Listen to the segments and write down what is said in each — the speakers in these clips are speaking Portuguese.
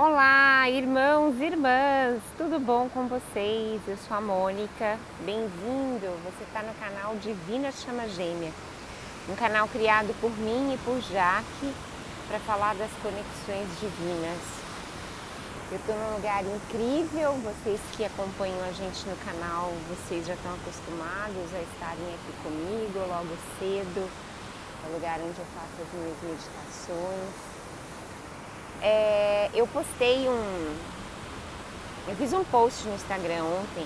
Olá, irmãos e irmãs, tudo bom com vocês? Eu sou a Mônica, bem-vindo! Você está no canal Divina Chama Gêmea, um canal criado por mim e por Jaque para falar das conexões divinas. Eu estou num lugar incrível, vocês que acompanham a gente no canal, vocês já estão acostumados a estarem aqui comigo logo cedo, é o lugar onde eu faço as minhas meditações. Eu fiz um post no Instagram ontem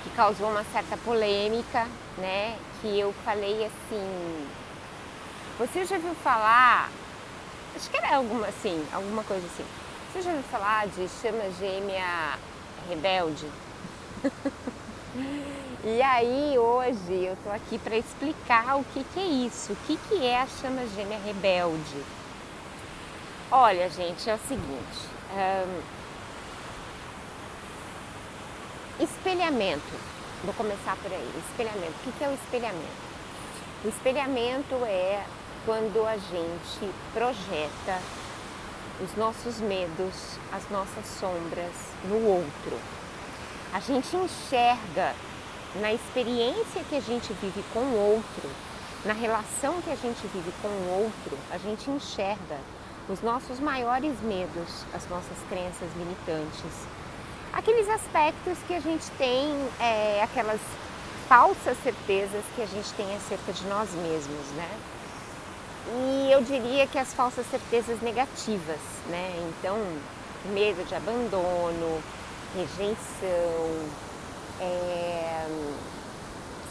que causou uma certa polêmica, né? Que eu falei assim, você já ouviu falar, acho que era alguma coisa assim, você já ouviu falar de chama gêmea rebelde? E aí hoje eu tô aqui para explicar o que é isso, o que é a chama gêmea rebelde. Olha, gente, é o seguinte, espelhamento, vou começar por aí, espelhamento, o que é o espelhamento? O espelhamento é quando a gente projeta os nossos medos, as nossas sombras no outro. A gente enxerga na experiência que a gente vive com o outro, na relação que a gente vive com o outro, a gente enxerga os nossos maiores medos, as nossas crenças limitantes, aqueles aspectos que a gente tem, aquelas falsas certezas que a gente tem acerca de nós mesmos, né? E eu diria que as falsas certezas negativas, né? Então, medo de abandono, rejeição,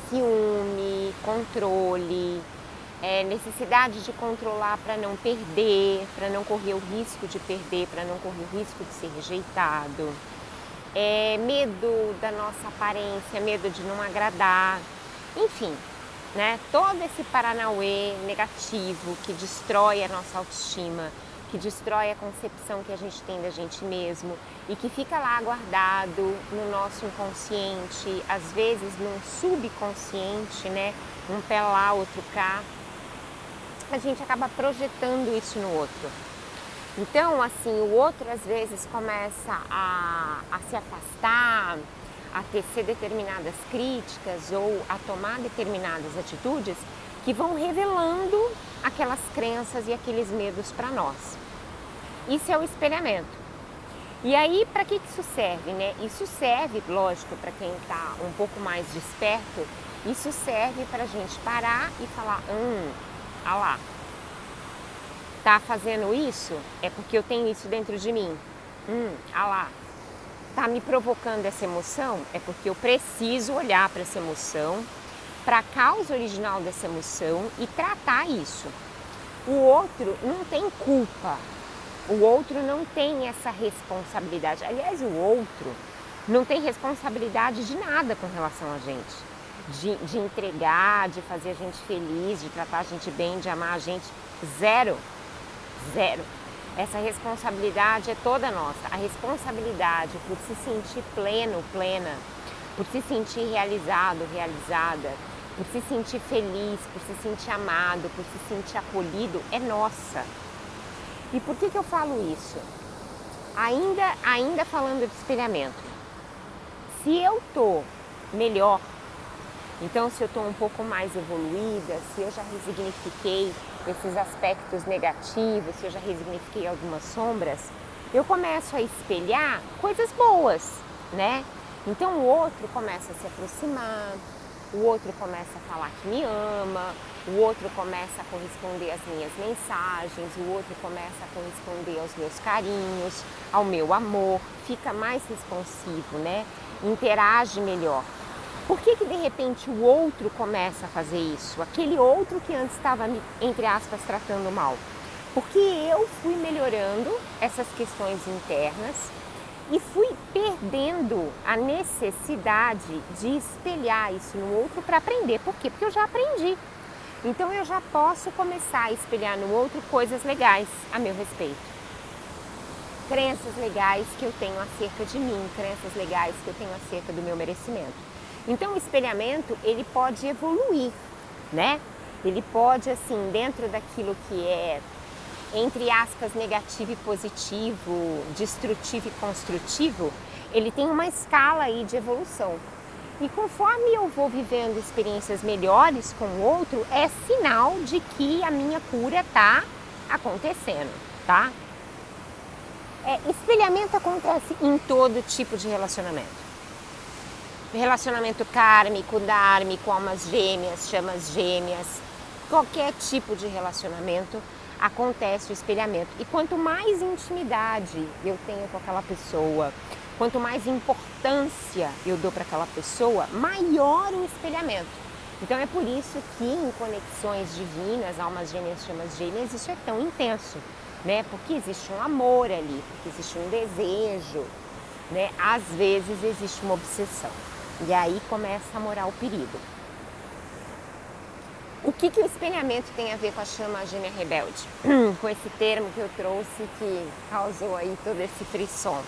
ciúme, controle, necessidade de controlar para não perder, para não correr o risco de perder, para não correr o risco de ser rejeitado, medo da nossa aparência, medo de não agradar, enfim, né? Todo esse paranauê negativo que destrói a nossa autoestima, que destrói a concepção que a gente tem da gente mesmo e que fica lá guardado no nosso inconsciente, às vezes num subconsciente, né? Um pé lá, outro cá. A gente acaba projetando isso no outro. Então, assim, o outro às vezes começa a se afastar, a tecer determinadas críticas ou a tomar determinadas atitudes que vão revelando aquelas crenças e aqueles medos para nós. Isso é o espelhamento. E aí, para que isso serve, né? Isso serve, lógico, para quem está um pouco mais desperto, isso serve para a gente parar e falar, ah lá, tá fazendo isso? É porque eu tenho isso dentro de mim. Ah lá, tá me provocando essa emoção? É porque eu preciso olhar para essa emoção, para a causa original dessa emoção e tratar isso. O outro não tem culpa, o outro não tem essa responsabilidade. Aliás, o outro não tem responsabilidade de nada com relação a gente. De entregar, de fazer a gente feliz, de tratar a gente bem, de amar a gente. Zero. Essa responsabilidade é toda nossa. A responsabilidade por se sentir pleno, plena, por se sentir realizado, realizada, por se sentir feliz, por se sentir amado, por se sentir acolhido, é nossa. E por que eu falo isso? Ainda falando de espelhamento. Se eu tô melhor, então se eu tô um pouco mais evoluída, se eu já resignifiquei esses aspectos negativos, se eu já resignifiquei algumas sombras, eu começo a espelhar coisas boas, né? Então o outro começa a se aproximar, o outro começa a falar que me ama, o outro começa a corresponder às minhas mensagens, o outro começa a corresponder aos meus carinhos, ao meu amor, fica mais responsivo, né? Interage melhor. Por que de repente o outro começa a fazer isso? Aquele outro que antes estava, entre aspas, tratando mal. Porque eu fui melhorando essas questões internas e fui perdendo a necessidade de espelhar isso no outro para aprender. Por quê? Porque eu já aprendi. Então eu já posso começar a espelhar no outro coisas legais a meu respeito. Crenças legais que eu tenho acerca de mim, crenças legais que eu tenho acerca do meu merecimento. Então o espelhamento, ele pode evoluir, né? Ele pode, assim, dentro daquilo que é entre aspas, negativo e positivo, destrutivo e construtivo, ele tem uma escala aí de evolução. E conforme eu vou vivendo experiências melhores com o outro, é sinal de que a minha cura está acontecendo, tá? Espelhamento acontece em todo tipo de relacionamento. Relacionamento kármico, dármico, almas gêmeas, chamas gêmeas, qualquer tipo de relacionamento acontece o espelhamento. E quanto mais intimidade eu tenho com aquela pessoa, quanto mais importância eu dou para aquela pessoa, maior o espelhamento. Então é por isso que em conexões divinas, almas gêmeas, chamas gêmeas, isso é tão intenso, né? Porque existe um amor ali, porque existe um desejo, né? Às vezes existe uma obsessão. E aí começa a morar o perigo. O que o espelhamento tem a ver com a chama gêmea rebelde? Com esse termo que eu trouxe que causou aí todo esse frisson.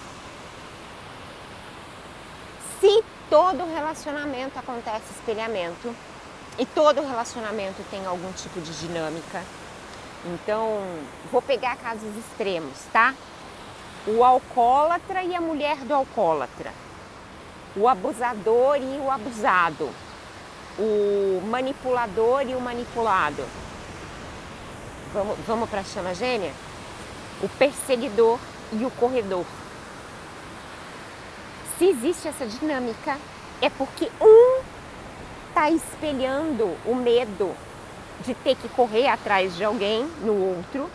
Se todo relacionamento acontece espelhamento, e todo relacionamento tem algum tipo de dinâmica, então vou pegar casos extremos, tá? O alcoólatra e a mulher do alcoólatra, o abusador e o abusado, o manipulador e o manipulado. Vamos para a chama gêmea? O perseguidor e o corredor. Se existe essa dinâmica, é porque um está espelhando o medo de ter que correr atrás de alguém no outro,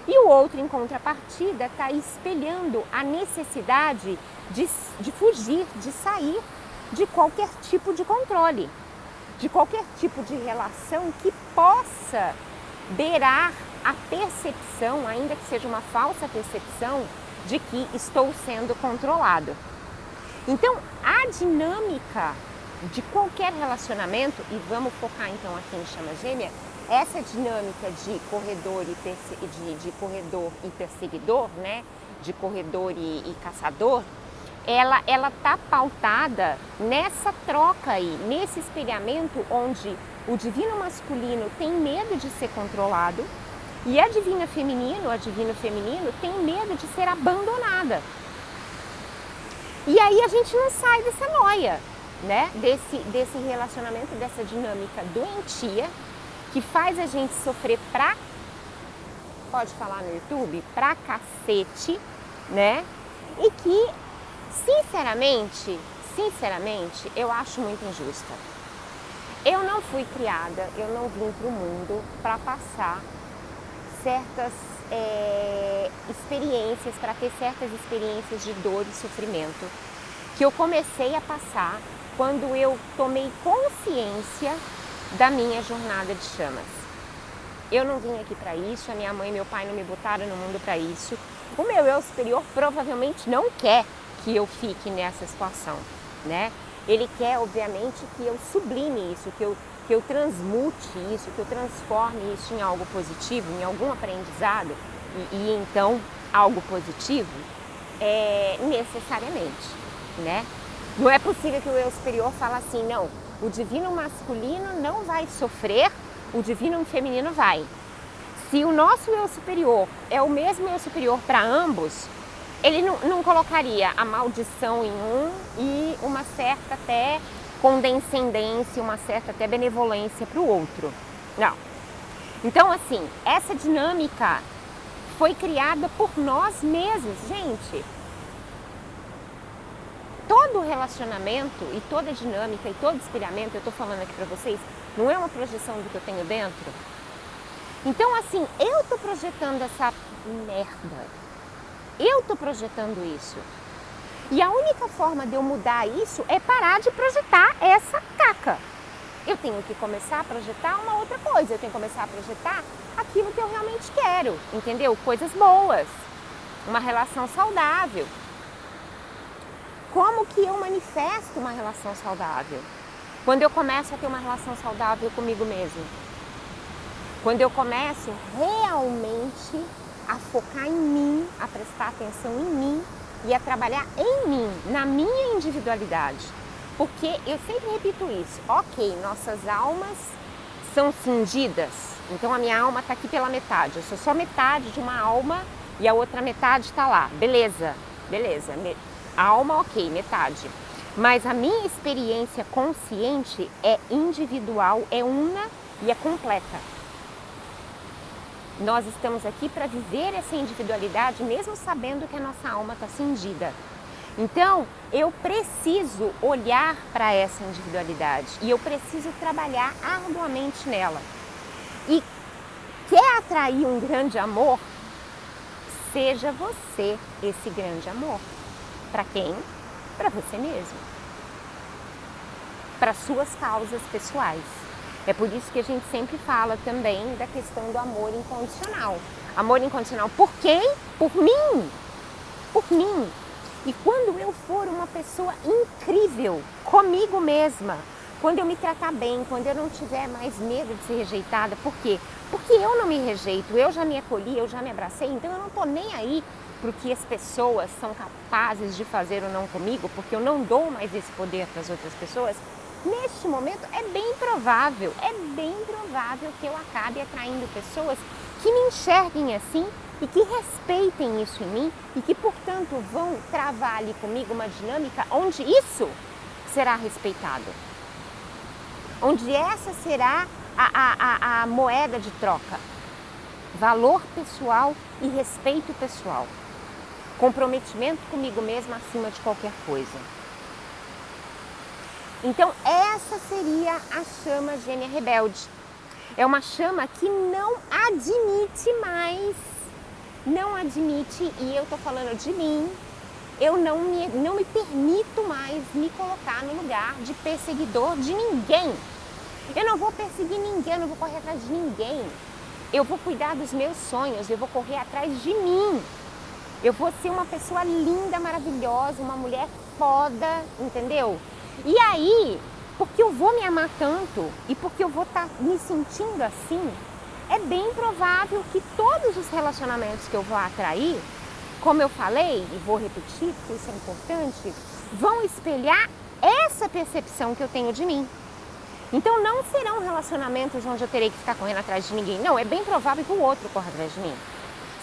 e o outro, em contrapartida, está espelhando a necessidade de fugir, de sair de qualquer tipo de controle, de qualquer tipo de relação que possa beirar a percepção, ainda que seja uma falsa percepção, de que estou sendo controlado. Então, a dinâmica de qualquer relacionamento, e vamos focar então aqui em chama gêmea, essa dinâmica de corredor de corredor e perseguidor, né? De corredor e caçador, ela tá pautada nessa troca aí, nesse espelhamento onde o divino masculino tem medo de ser controlado e a divino feminino tem medo de ser abandonada. E aí a gente não sai dessa noia, né? Desse relacionamento, dessa dinâmica doentia que faz a gente sofrer pode falar no YouTube, pra cacete, né? E que, sinceramente, eu acho muito injusta. Eu não fui criada, eu não vim pro mundo para passar certas experiências, para ter certas experiências de dor e sofrimento que eu comecei a passar quando eu tomei consciência da minha jornada de chamas. Eu não vim aqui para isso, a minha mãe e meu pai não me botaram no mundo para isso. O meu eu superior provavelmente não quer que eu fique nessa situação, né? Ele quer, obviamente, que eu sublime isso, que eu transmute isso, que eu transforme isso em algo positivo, em algum aprendizado e então algo positivo, necessariamente, né? Não é possível que o eu superior fale assim, não, o divino masculino não vai sofrer, o divino feminino vai. Se o nosso eu superior é o mesmo eu superior para ambos, ele não colocaria a maldição em um e uma certa até condescendência, uma certa até benevolência para o outro. Não. Então, assim, essa dinâmica foi criada por nós mesmos, gente. Todo relacionamento e toda dinâmica e todo espelhamento, eu estou falando aqui para vocês, não é uma projeção do que eu tenho dentro? Então, assim, eu estou projetando essa merda. Eu estou projetando isso. E a única forma de eu mudar isso é parar de projetar essa caca. Eu tenho que começar a projetar uma outra coisa. Eu tenho que começar a projetar aquilo que eu realmente quero, entendeu? Coisas boas, uma relação saudável. Como que eu manifesto uma relação saudável? Quando eu começo a ter uma relação saudável comigo mesmo. Quando eu começo realmente a focar em mim, a prestar atenção em mim e a trabalhar em mim, na minha individualidade. Porque eu sempre repito isso, ok, nossas almas são cindidas, Então a minha alma está aqui pela metade. Eu sou só metade de uma alma e a outra metade está lá. Beleza, beleza. A alma, ok, metade. Mas a minha experiência consciente é individual, é una e é completa. Nós estamos aqui para viver essa individualidade, mesmo sabendo que a nossa alma está cindida. Então, eu preciso olhar para essa individualidade e eu preciso trabalhar arduamente nela. E quer atrair um grande amor? Seja você esse grande amor. Para quem? Para você mesmo. Para suas causas pessoais. É por isso que a gente sempre fala também da questão do amor incondicional. Amor incondicional por quem? Por mim. Por mim. E quando eu for uma pessoa incrível comigo mesma, quando eu me tratar bem, quando eu não tiver mais medo de ser rejeitada, por quê? Porque eu não me rejeito, eu já me acolhi, eu já me abracei, então eu não estou nem aí para o que as pessoas são capazes de fazer ou não comigo, porque eu não dou mais esse poder para as outras pessoas. Neste momento é bem provável que eu acabe atraindo pessoas que me enxerguem assim e que respeitem isso em mim e que, portanto, vão travar ali comigo uma dinâmica onde isso será respeitado. Onde essa será a moeda de troca. Valor pessoal e respeito pessoal. Comprometimento comigo mesma acima de qualquer coisa. Então, essa seria a chama gêmea rebelde. É uma chama que não admite mais, não admite, e eu estou falando de mim, eu não me permito mais me colocar no lugar de perseguidor de ninguém. Eu não vou perseguir ninguém, eu não vou correr atrás de ninguém. Eu vou cuidar dos meus sonhos, eu vou correr atrás de mim. Eu vou ser uma pessoa linda, maravilhosa, uma mulher foda, entendeu? E aí, porque eu vou me amar tanto e porque eu vou estar me sentindo assim, é bem provável que todos os relacionamentos que eu vou atrair, como eu falei, e vou repetir porque isso é importante, vão espelhar essa percepção que eu tenho de mim. Então não serão relacionamentos onde eu terei que ficar correndo atrás de ninguém. Não, é bem provável que o outro corra atrás de mim.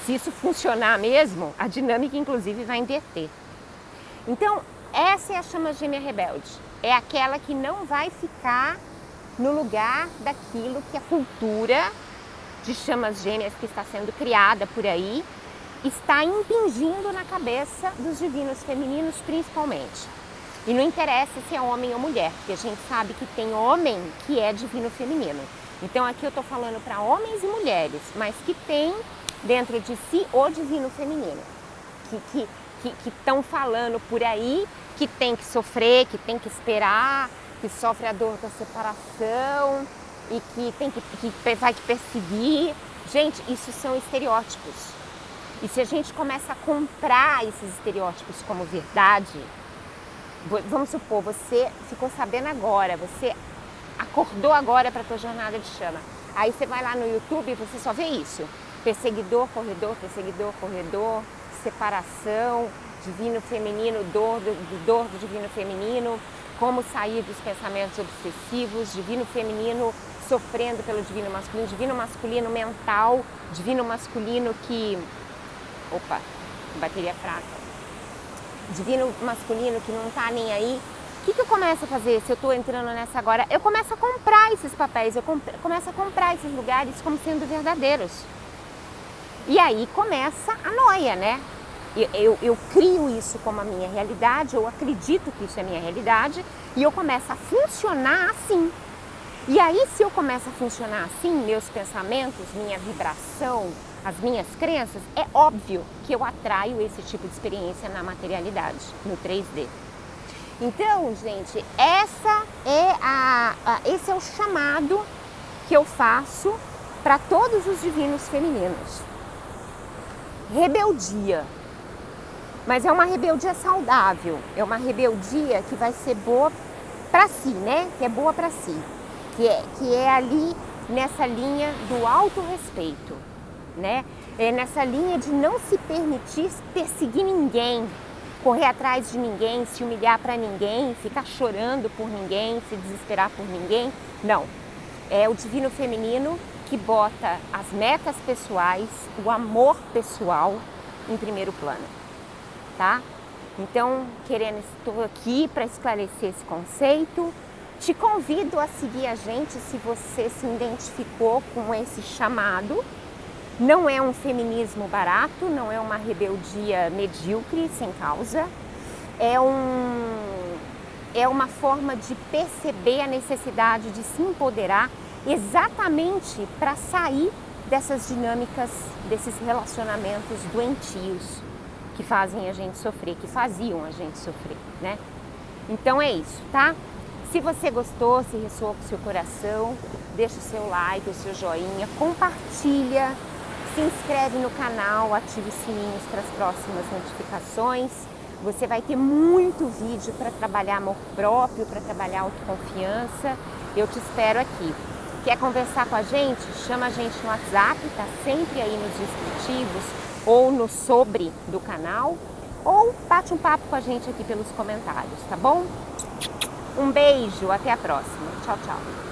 Se isso funcionar mesmo, a dinâmica inclusive vai inverter. Então, essa é a chama gêmea rebelde. É aquela que não vai ficar no lugar daquilo que a cultura de chamas gêmeas que está sendo criada por aí está impingindo na cabeça dos divinos femininos principalmente. E não interessa se é homem ou mulher, porque a gente sabe que tem homem que é divino feminino. Então aqui eu estou falando para homens e mulheres, mas que tem dentro de si o divino feminino. Que estão falando por aí que tem que sofrer, que tem que esperar, que sofre a dor da separação e que vai perseguir. Gente, isso são estereótipos. E se a gente começa a comprar esses estereótipos como verdade, vamos supor, você ficou sabendo agora, você acordou agora para a tua jornada de chama. Aí você vai lá no YouTube e você só vê isso. Perseguidor, corredor, separação, divino feminino, dor do divino feminino, como sair dos pensamentos obsessivos, divino feminino sofrendo pelo divino masculino mental, divino masculino que... Opa, bateria fraca. Divino masculino que não tá nem aí. O que eu começo a fazer se eu tô entrando nessa agora? Eu começo a comprar esses papéis, eu começo a comprar esses lugares como sendo verdadeiros. E aí começa a noia, né? Eu crio isso como a minha realidade, eu acredito que isso é a minha realidade e eu começo a funcionar assim. E aí, se eu começo a funcionar assim, meus pensamentos, minha vibração, as minhas crenças, é óbvio que eu atraio esse tipo de experiência na materialidade, no 3D. Então, gente, esse é o chamado que eu faço para todos os divinos femininos. Rebeldia. Mas é uma rebeldia saudável, é uma rebeldia que vai ser boa para si, né? Que é boa para si, que é ali nessa linha do autorrespeito, né? É nessa linha de não se permitir perseguir ninguém, correr atrás de ninguém, se humilhar para ninguém, ficar chorando por ninguém, se desesperar por ninguém. Não, é o divino feminino que bota as metas pessoais, o amor pessoal em primeiro plano, tá? Então, estou aqui para esclarecer esse conceito. Te convido a seguir a gente se você se identificou com esse chamado. Não é um feminismo barato, não é uma rebeldia medíocre, sem causa. É uma forma de perceber a necessidade de se empoderar exatamente para sair dessas dinâmicas, desses relacionamentos doentios que fazem a gente sofrer, que faziam a gente sofrer, né? Então é isso, tá? Se você gostou, se ressoou com o seu coração, deixa o seu like, o seu joinha, compartilha, se inscreve no canal, ative os sininhos para as próximas notificações. Você vai ter muito vídeo para trabalhar amor próprio, para trabalhar autoconfiança. Eu te espero aqui. Quer conversar com a gente? Chama a gente no WhatsApp, tá sempre aí nos descritivos ou no sobre do canal. Ou bate um papo com a gente aqui pelos comentários, tá bom? Um beijo, até a próxima. Tchau, tchau.